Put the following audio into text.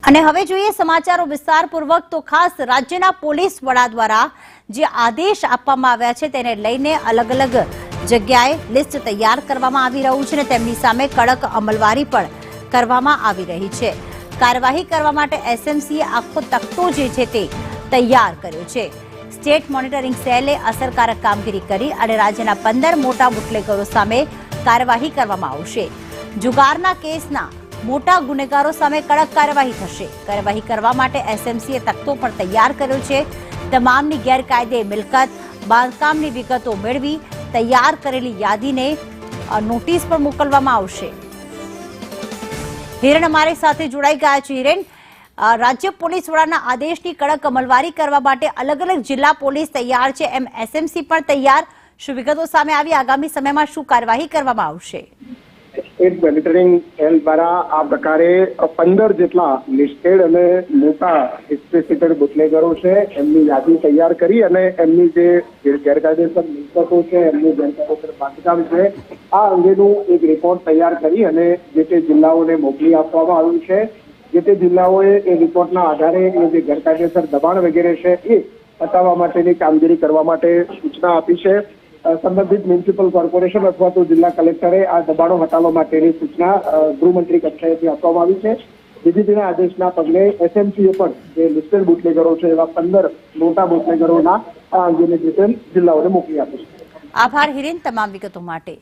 અને હવે જોઈએ સમાચારો વિસ્તારપૂર્વક તો ખાસ રાજ્યના પોલીસ વડા દ્વારા જે આદેશ આપવામાં આવ્યા છે તેને લઈને અલગ અલગ જગ્યાએ લિસ્ટ તૈયાર કરવામાં આવી રહ્યું છે અને તેમની સામે કડક અમલવારી પણ કરવામાં આવી રહી છે। કાર્યવાહી કરવા માટે એસએમસીએ આખો તખ્તો જે છે તે તૈયાર કર્યો છે। સ્ટેટ મોનિટરિંગ સેલે અસરકારક કામગીરી કરી અને રાજ્યના 15 મોટા બુટલેગરો સામે કાર્યવાહી કરવામાં આવશે। જુગારના કેસના મોટા ગુનેગારો સામે કડક કાર્યવાહી થશે। કાર્યવાહી કરવા માટે એસએમસીએ તખ્તો પણ તૈયાર કર્યો છે। તમામની ગેરકાયદે મિલકત બાંધકામની વિગતો મેળવી તૈયાર કરેલી યાદીને નોટિસ પણ મોકલવામાં આવશે। હિરેન અમારી સાથે જોડાઈ ગયા છે। હિરેન, રાજ્ય પોલીસ વડાના આદેશની કડક અમલવારી કરવા માટે અલગ અલગ જિલ્લા પોલીસ તૈયાર છે, એમ એસએમસી પણ તૈયાર। શું વિગતો સામે આવી? આગામી સમયમાં શું કાર્યવાહી કરવામાં આવશે? સ્ટેટ મોનિટરિંગ સેલ દ્વારા આ પ્રકારે 15 જેટલા લિસ્ટેડ અને મોટા ડિસ્ટ્રિબ્યુટેડ બુટલેગરો છે એમની યાદી તૈયાર કરી અને એમની જે ગેરકાયદેસર મિલકતો છે, એમની ગેરકાયદેસર બાંધકામ છે, આ અંગેનું એક રિપોર્ટ તૈયાર કરી અને જે તે જિલ્લાઓને મોકલી આપવામાં આવ્યું છે। જે તે જિલ્લાઓએ એ રિપોર્ટના આધારે એ જે ગેરકાયદેસર દબાણ વગેરે છે એ હટાવવા માટેની કામગીરી કરવા માટે સૂચના આપી છે। સંબંધિત મ્યુનિસિપલ કોર્પોરેશન અથવા તો જિલ્લા કલેક્ટરે આ દબાણો હટાવવા માટેની સૂચના ગૃહમંત્રી કક્ષાએથી આપવામાં આવી છે। ડીજીપીના આદેશના પગલે એસએમસીએ પણ જે લિસ્ટેડ બુટલેગરો છે એવા 15 મોટા બુટલેગરોના આ અંગેની ડિટેલ જિલ્લાઓને મોકલી આપી છે। આભાર હિરેન તમામ વિગતો માટે।